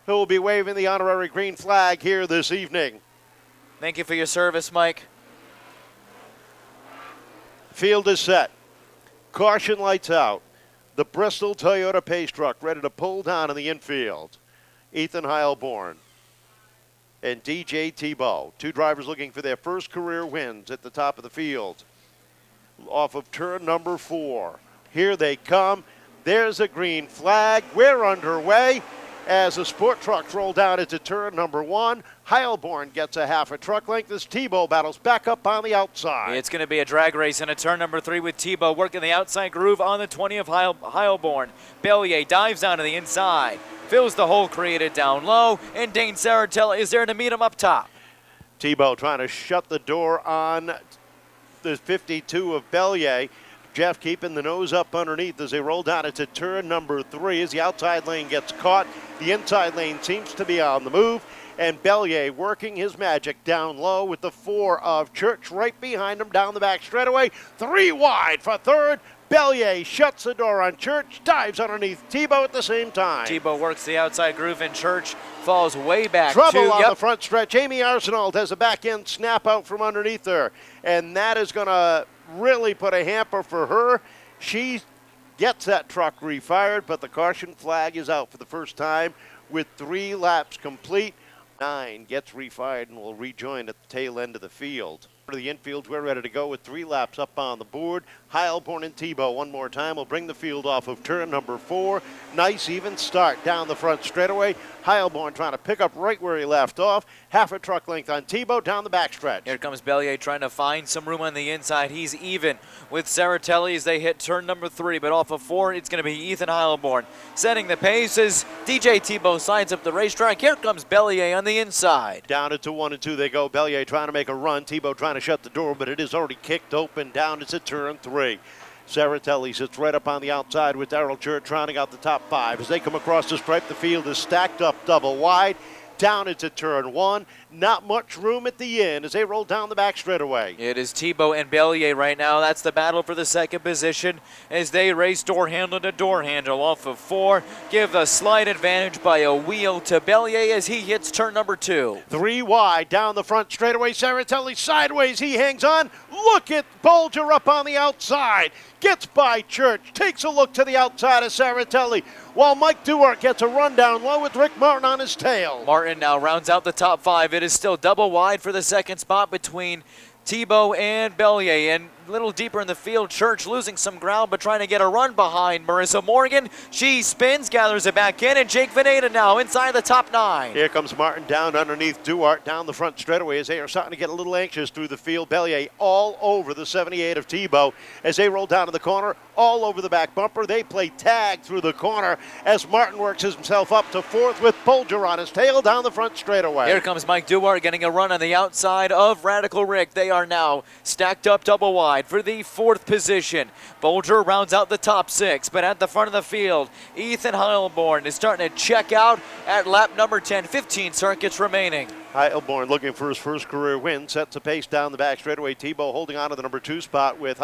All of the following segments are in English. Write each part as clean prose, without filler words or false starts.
who will be waving the honorary green flag here this evening. Thank you for your service, Mike. Field is set. Caution lights out. The Bristol Toyota Pace truck ready to pull down in the infield. Ethan Heilborn and DJ Thibeault, two drivers looking for their first career wins at the top of the field. Off of turn number 4. Here they come. There's a green flag. We're underway as the sport trucks roll down into turn number 1. Heilborn gets a half a truck length as Thibeault battles back up on the outside. It's going to be a drag race in a turn number 3 with Thibeault working the outside groove on the 20 of Heilborn. Belyea dives down to the inside, fills the hole created down low, and Dane Saritelli is there to meet him up top. Thibeault trying to shut the door on the 52 of Belyea. Jeff keeping the nose up underneath as they roll down into turn number 3 as the outside lane gets caught. The inside lane seems to be on the move, and Belyea working his magic down low with the 4 of Church right behind him down the back straightaway. 3 wide for third. Belyea shuts the door on Church, dives underneath Thibeault at the same time. Thibeault works the outside groove and Church falls way back. Trouble on the front stretch. Amy Arsenault has a back end snap out from underneath her, and that is going to really put a hamper for her. She gets that truck refired, but the caution flag is out for the first time with 3 laps complete. 9 gets refired and will rejoin at the tail end of the field. To the infield, we're ready to go with 3 laps up on the board. Heilborn and Thibeault one more time will bring the field off of turn number 4. Nice even start down the front straightaway. Heilborn trying to pick up right where he left off. Half a truck length on Thibeault down the backstretch. Here comes Belyea trying to find some room on the inside. He's even with Saritelli as they hit turn number 3, but off of 4, it's going to be Ethan Heilborn. Setting the pace as DJ Thibeault sides up the racetrack. Here comes Belyea on the inside. Down into 1 and 2 they go. Belyea trying to make a run. Thibeault trying to shut the door, but it is already kicked open down into turn 3. Saritelli sits right up on the outside with Darrell Church rounding out the top 5. As they come across the stripe, the field is stacked up double wide. Down into turn 1. Not much room at the end as they roll down the back straightaway. It is Thibeault and Belyea right now. That's the battle for the second position as they race door handle to door handle off of 4. Give a slight advantage by a wheel to Belyea as he hits turn number 2. 3 wide down the front straightaway. Saritelli sideways. He hangs on. Look at Bolger up on the outside. Gets by Church. Takes a look to the outside of Saritelli while Mike Duarte gets a run down low with Rick Martin on his tail. Martin now rounds out the top 5. It is still double wide for the second spot between Thibeault and Belyea, and a little deeper in the field, Church losing some ground but trying to get a run behind Marissa Morgan. She spins, gathers it back in, and Jake Vanada now inside the top 9. Here comes Martin down underneath Duarte down the front straightaway as they are starting to get a little anxious through the field. Belyea all over the 78 of Thibeault as they roll down to the corner, all over the back bumper. They play tag through the corner as Martin works himself up to 4th with Bolger on his tail down the front straightaway. Here comes Mike Duarte getting a run on the outside of Radical Rick. They are now stacked up double wide for the 4th position. Bolger rounds out the top 6, but at the front of the field, Ethan Heilborn is starting to check out at lap number 10. 15 circuits remaining. Heilborn looking for his first career win, sets a pace down the back straightaway. Thibeault holding on to the number 2 spot with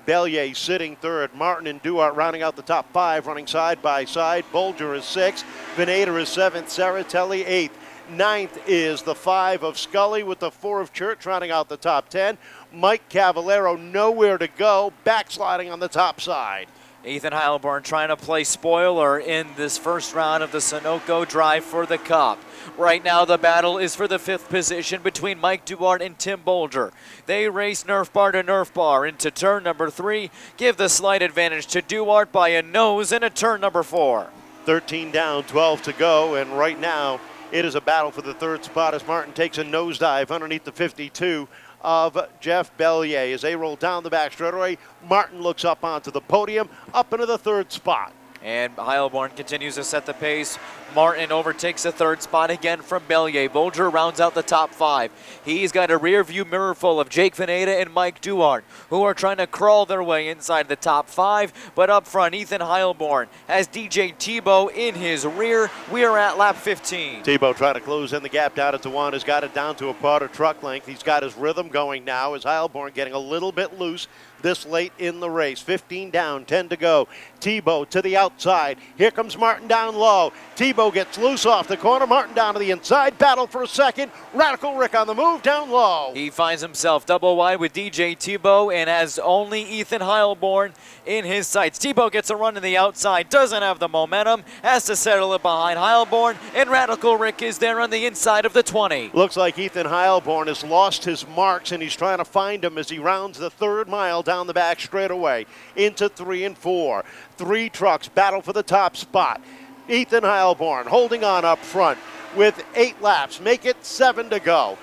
Belyea sitting 3rd. Martin and Duarte rounding out the top 5, running side by side. Bolger is 6th. Vanada is 7th. Saritelli 8th. 9th is the 5 of Scully with the 4 of Church rounding out the top 10. Mike Cavallero nowhere to go, backsliding on the top side. Ethan Heilborn trying to play spoiler in this first round of the Sunoco Drive for the Cup. Right now the battle is for the 5th position between Mike Duarte and Tim Bolger. They race Nerf bar to Nerf bar into turn number 3. Give the slight advantage to Duarte by a nose into turn number 4. 13 down, 12 to go, and right now it is a battle for the 3rd spot as Martin takes a nosedive underneath the 52 of Jeff Belyea. As they roll down the back straightaway, Martin looks up onto the podium, up into the 3rd spot. And Heilborn continues to set the pace. Martin overtakes the 3rd spot again from Belyea. Bolger rounds out the top 5. He's got a rear view mirror full of Jake Vanada and Mike Duarte, who are trying to crawl their way inside the top 5. But up front, Ethan Heilborn has DJ Thibeault in his rear. We are at lap 15. Thibeault trying to close in the gap down to 1. Has got it down to a quarter truck length. He's got his rhythm going now as Heilborn getting a little bit loose this late in the race. 15 down, 10 to go. Thibeault to the outside. Here comes Martin down low. Thibeault gets loose off the corner. Martin down to the inside. Battle for a second. Radical Rick on the move down low. He finds himself double wide with DJ Thibeault and has only Ethan Heilborn in his sights. Thibeault gets a run to the outside, doesn't have the momentum, has to settle it behind Heilborn, and Radical Rick is there on the inside of the 20. Looks like Ethan Heilborn has lost his marks, and he's trying to find them as he rounds the third mile down the back straightaway into 3 and 4. 3 trucks battle for the top spot. Ethan Heilborn holding on up front with 8 laps. Make it 7 to go.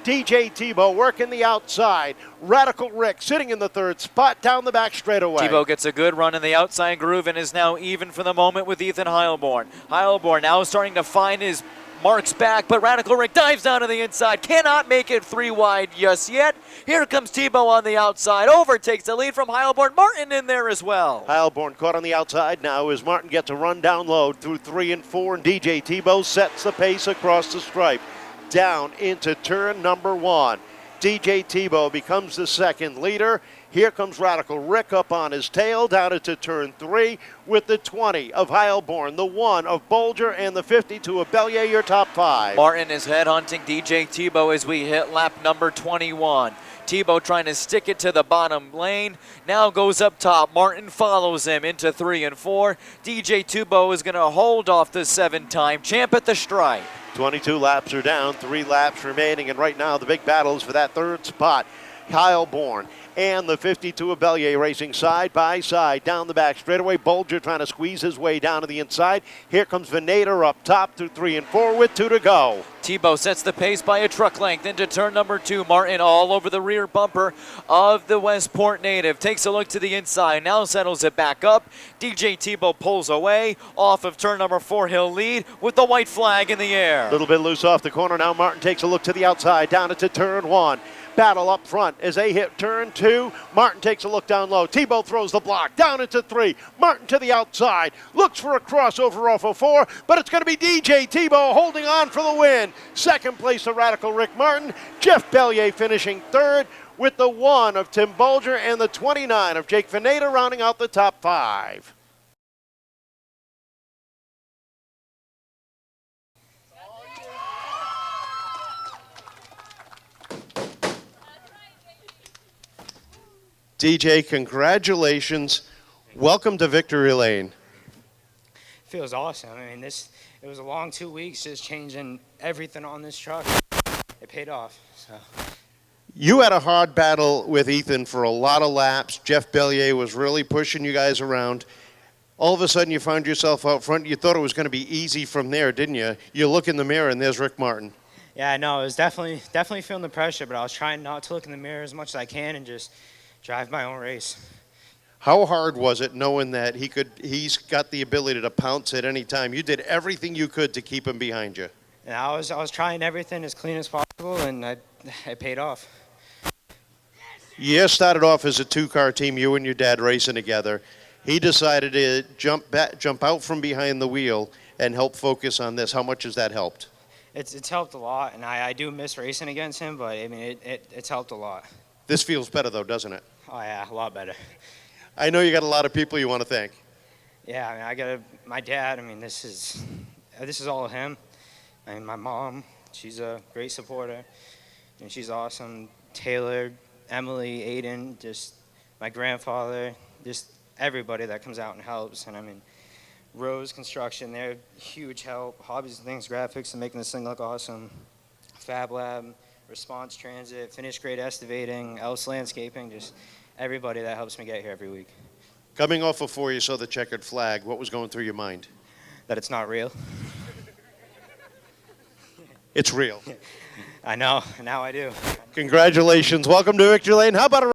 DJ Thibeault working the outside. Radical Rick sitting in the third spot down the back straightaway. Thibeault gets a good run in the outside groove and is now even for the moment with Ethan Heilborn. Heilborn now starting to find his marks back, but Radical Rick dives down to the inside. Cannot make it 3 wide just yet. Here comes Thibeault on the outside. Overtakes the lead from Heilborn. Martin in there as well. Heilborn caught on the outside now as Martin gets a run down low through 3 and 4, and DJ Thibeault sets the pace across the stripe. Down into turn number 1. DJ Thibeault becomes the second leader. Here comes Radical Rick up on his tail down into turn 3 with the 20 of Heilborn, the 1 of Bolger, and the 52 of Belyea, your top 5. Martin is headhunting DJ Thibeault as we hit lap number 21. Thibeault trying to stick it to the bottom lane. Now goes up top. Martin follows him into 3 and 4. DJ Thibeault is going to hold off the 7-time champ at the stripe. 22 laps are down, 3 laps remaining, and right now the big battle is for that third spot. Heilborn and the 52 of Belyea racing side by side down the back straightaway. Bolger trying to squeeze his way down to the inside. Here comes Vanada up top through 3 and 4 with 2 to go. Thibeault sets the pace by a truck length into turn number 2. Martin all over the rear bumper of the Westport native. Takes a look to the inside, now settles it back up. DJ Thibeault pulls away. Off of turn number 4, he'll lead with the white flag in the air. A little bit loose off the corner. Now Martin takes a look to the outside down into turn 1. Battle up front as they hit turn 2. Martin takes a look down low. Thibeault throws the block down into 3. Martin to the outside. Looks for a crossover off of 4, but it's going to be DJ Thibeault holding on for the win. Second place to Radical Rick Martin. Jeff Belyea finishing third with the 1 of Tim Bolger and the 29 of Jake Vanada rounding out the top 5. DJ, congratulations. Welcome to Victory Lane. Feels awesome. I mean, it was a long 2 weeks just changing everything on this truck. It paid off. So. You had a hard battle with Ethan for a lot of laps. Jeff Belyea was really pushing you guys around. All of a sudden, you found yourself out front. You thought it was going to be easy from there, didn't you? You look in the mirror, and there's Rick Martin. Yeah, I know. It was definitely feeling the pressure, but I was trying not to look in the mirror as much as I can and just drive my own race. How hard was it knowing that he's got the ability to pounce at any time? You did everything you could to keep him behind you. And I was trying everything as clean as possible, and it paid off. You started off as a 2-car team, you and your dad racing together. He decided to jump out from behind the wheel and help focus on this. How much has that helped? It's helped a lot, and I do miss racing against him, but I mean it's helped a lot. This feels better though, doesn't it? Oh yeah, a lot better. I know you got a lot of people you want to thank. Yeah, I mean my dad. I mean this is all of him. I mean my mom, she's a great supporter, and she's awesome. Taylor, Emily, Aiden, just my grandfather, just everybody that comes out and helps. And I mean Rose Construction, they're huge help. Hobbies and Things Graphics and making this thing look awesome. Fab Lab, Response Transit, Finish Grade Estivating, Else Landscaping, just everybody that helps me get here every week. Coming off of 4, you saw the checkered flag. What was going through your mind? That it's not real. It's real. I know. Now I do. Congratulations. Welcome to Victory Lane. How about a